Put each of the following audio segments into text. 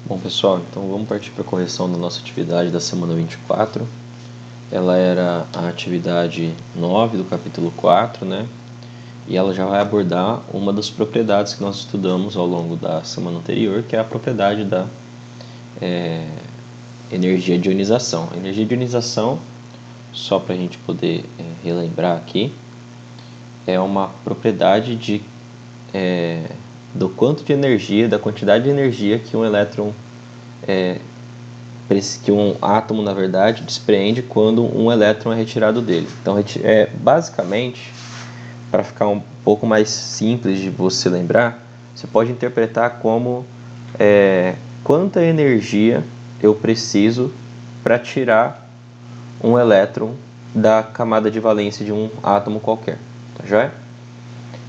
Bom pessoal, então vamos partir para a correção da nossa atividade da semana 24. Ela era a atividade 9 do capítulo 4, né? E ela já vai abordar uma das propriedades que nós estudamos ao longo da semana anterior, que é a propriedade da energia de ionização. A energia de ionização, só para a gente poder relembrar aqui, é uma propriedade do quanto de energia, da quantidade de energia que um elétron que um átomo, na verdade, despreende quando um elétron é retirado dele. Então, basicamente, para ficar um pouco mais simples de você lembrar, você pode interpretar como quanta energia eu preciso para tirar um elétron da camada de valência de um átomo qualquer. Tá joia?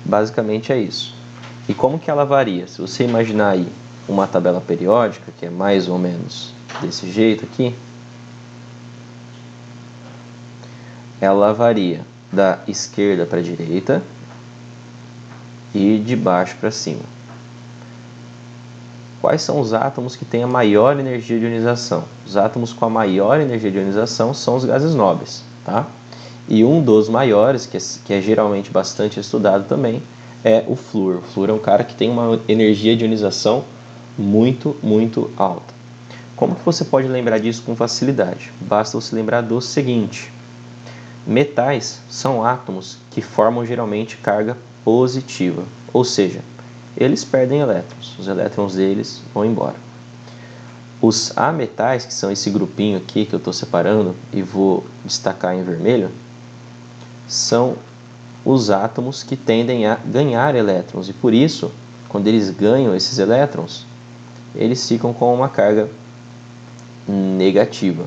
Basicamente é isso. E como que ela varia? Se você imaginar aí uma tabela periódica, que é mais ou menos desse jeito aqui, ela varia da esquerda para a direita e de baixo para cima. Quais são os átomos que têm a maior energia de ionização? Os átomos com a maior energia de ionização são os gases nobres, tá? E um dos maiores, que é geralmente bastante estudado também, é o flúor. O flúor é um cara que tem uma energia de ionização muito, muito alta. Como que você pode lembrar disso com facilidade? Basta você lembrar do seguinte: metais são átomos que formam geralmente carga positiva, ou seja, eles perdem elétrons, os elétrons deles vão embora. Os ametais, que são esse grupinho aqui que eu estou separando e vou destacar em vermelho, são os átomos que tendem a ganhar elétrons, e por isso, quando eles ganham esses elétrons, eles ficam com uma carga negativa.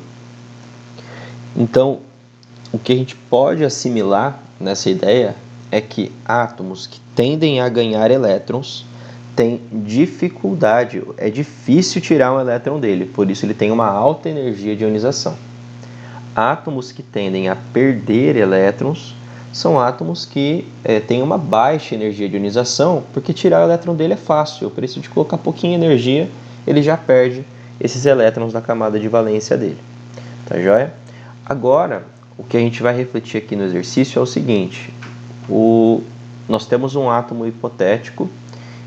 Então, o que a gente pode assimilar nessa ideia é que átomos que tendem a ganhar elétrons têm dificuldade, é difícil tirar um elétron dele, por isso ele tem uma alta energia de ionização. Átomos que tendem a perder elétrons são átomos que têm uma baixa energia de ionização, porque tirar o elétron dele é fácil, eu preciso de colocar pouquinha energia, ele já perde esses elétrons da camada de valência dele. Tá joia? Agora, o que a gente vai refletir aqui no exercício é o seguinte: nós temos um átomo hipotético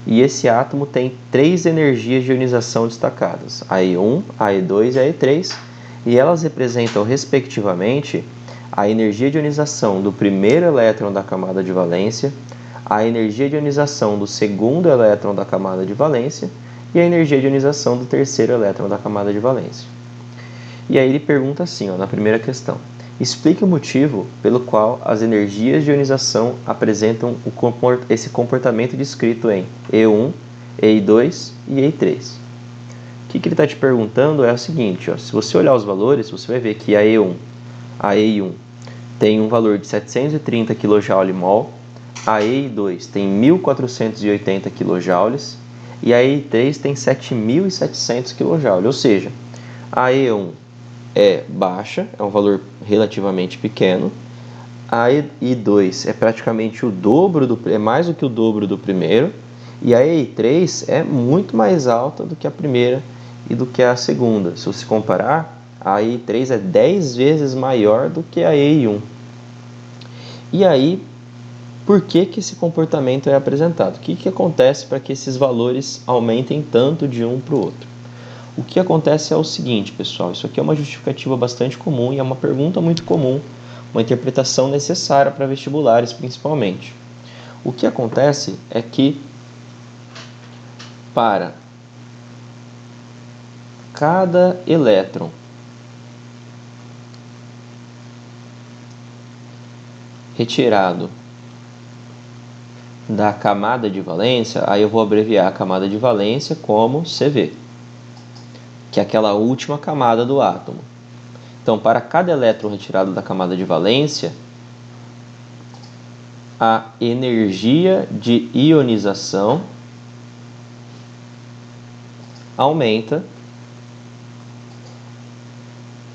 e esse átomo tem 3 energias de ionização destacadas, a E1, a E2 e a E3, e elas representam, respectivamente, a energia de ionização do primeiro elétron da camada de valência, a energia de ionização do segundo elétron da camada de valência e a energia de ionização do terceiro elétron da camada de valência. E aí ele pergunta assim, na primeira questão: explique o motivo pelo qual as energias de ionização apresentam esse comportamento descrito em E1, E2 e E3. O que ele está te perguntando é o seguinte: se você olhar os valores, você vai ver que a E1 tem um valor de 730 kJ/mol, a E2 tem 1480 kJ e a E3 tem 7700 kJ, ou seja, a E1 é baixa, é um valor relativamente pequeno, a E2 é praticamente o dobro, é mais do que o dobro do primeiro, e a E3 é muito mais alta do que a primeira e do que a segunda. Se você comparar, a E3 é 10 vezes maior do que a E1. E aí, por que esse comportamento é apresentado? O que acontece para que esses valores aumentem tanto de um para o outro? O que acontece é o seguinte, pessoal, isso aqui é uma justificativa bastante comum e é uma pergunta muito comum, uma interpretação necessária para vestibulares principalmente. O que acontece é que para cada elétron retirado da camada de valência, aí eu vou abreviar a camada de valência como CV, que é aquela última camada do átomo. Então, para cada elétron retirado da camada de valência, a energia de ionização aumenta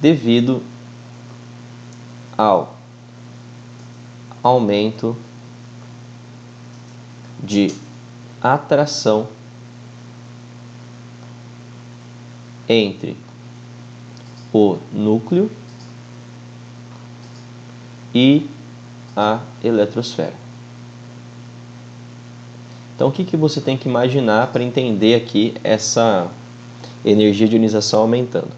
devido ao aumento de atração entre o núcleo e a eletrosfera. Então, o que você tem que imaginar para entender aqui essa energia de ionização aumentando?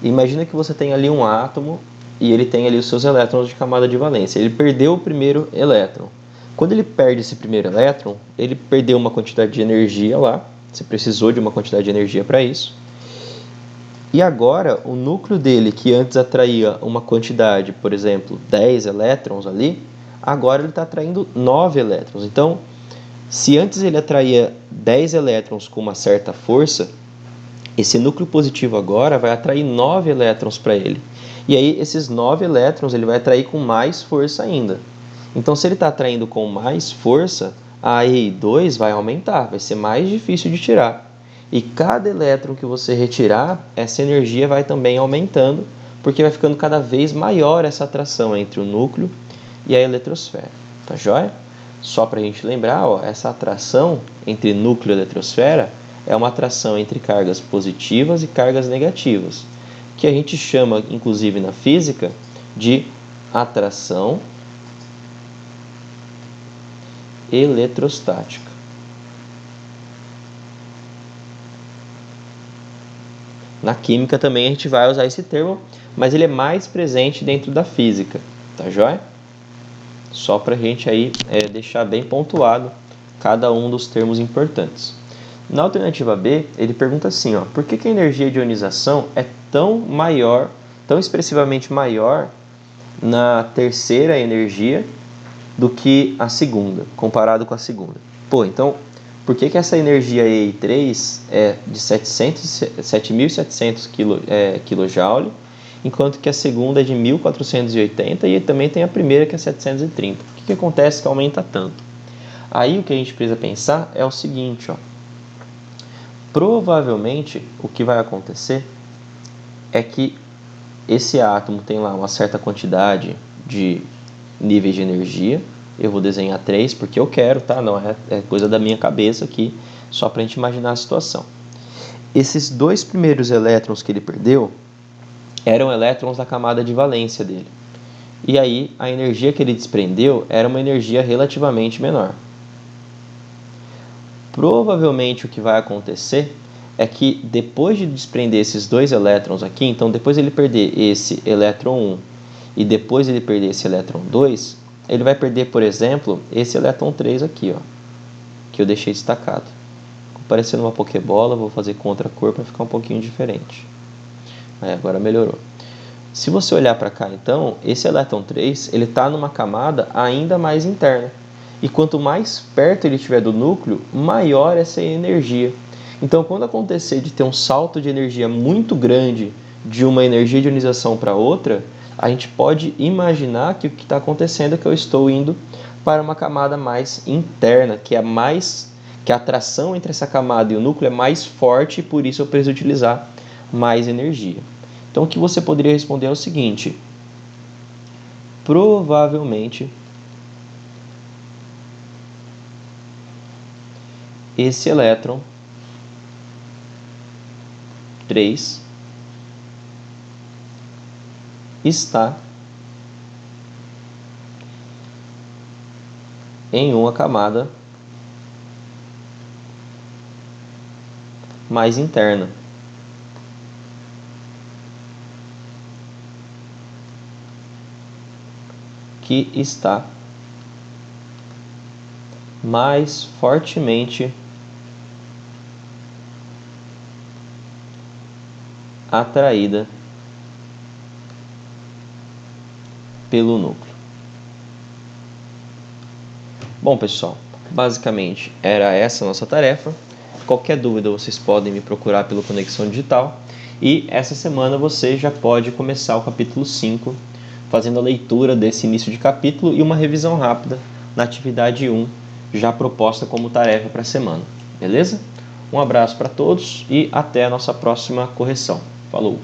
Imagina que você tem ali um átomo e ele tem ali os seus elétrons de camada de valência. Ele perdeu o primeiro elétron. Quando ele perde esse primeiro elétron, ele perdeu uma quantidade de energia lá. Você precisou de uma quantidade de energia para isso. E agora, o núcleo dele, que antes atraía uma quantidade, por exemplo, 10 elétrons ali, agora ele está atraindo 9 elétrons. Então, se antes ele atraía 10 elétrons com uma certa força, esse núcleo positivo agora vai atrair 9 elétrons para ele. E aí, esses 9 elétrons ele vai atrair com mais força ainda. Então, se ele está atraindo com mais força, a Ei2 vai aumentar, vai ser mais difícil de tirar. E cada elétron que você retirar, essa energia vai também aumentando, porque vai ficando cada vez maior essa atração entre o núcleo e a eletrosfera. Tá joia? Só para a gente lembrar, ó, essa atração entre núcleo e eletrosfera é uma atração entre cargas positivas e cargas negativas, que a gente chama, inclusive na física, de atração eletrostática. Na química também a gente vai usar esse termo, mas ele é mais presente dentro da física, tá joia? Só para a gente aí deixar bem pontuado cada um dos termos importantes. Na alternativa B, ele pergunta assim, ó, por que a energia de ionização é tão maior, tão expressivamente maior na terceira energia do que a segunda, comparado com a segunda? Pô, então, por que essa energia EI3 é de 7.700 kJ, enquanto que a segunda é de 1.480 e também tem a primeira que é 730? O que acontece que aumenta tanto? Aí o que a gente precisa pensar é o seguinte, ó. Provavelmente o que vai acontecer é que esse átomo tem lá uma certa quantidade de níveis de energia. Eu vou desenhar 3 porque eu quero, tá? Não é coisa da minha cabeça aqui, só para a gente imaginar a situação. Esses 2 primeiros elétrons que ele perdeu eram elétrons da camada de valência dele. E aí a energia que ele desprendeu era uma energia relativamente menor. Provavelmente o que vai acontecer é que depois de desprender esses 2 elétrons aqui, então depois ele perder esse elétron 1 e depois ele perder esse elétron 2, ele vai perder, por exemplo, esse elétron 3 aqui, ó, que eu deixei destacado. Parecendo uma pokebola, vou fazer com outra cor para ficar um pouquinho diferente. Aí agora melhorou. Se você olhar para cá, então, esse elétron 3 ele está numa camada ainda mais interna. E quanto mais perto ele estiver do núcleo, maior essa energia. Então, quando acontecer de ter um salto de energia muito grande de uma energia de ionização para outra, a gente pode imaginar que o que está acontecendo é que eu estou indo para uma camada mais interna, que a atração entre essa camada e o núcleo é mais forte e por isso eu preciso utilizar mais energia. Então, o que você poderia responder é o seguinte: provavelmente esse elétron 3 está em uma camada mais interna. Que está mais fortemente atraída pelo núcleo. Bom, pessoal, basicamente era essa a nossa tarefa. Qualquer dúvida vocês podem me procurar pelo Conexão Digital. E essa semana você já pode começar o capítulo 5, fazendo a leitura desse início de capítulo e uma revisão rápida na atividade 1, já proposta como tarefa para a semana. Beleza? Um abraço para todos e até a nossa próxima correção. Falou!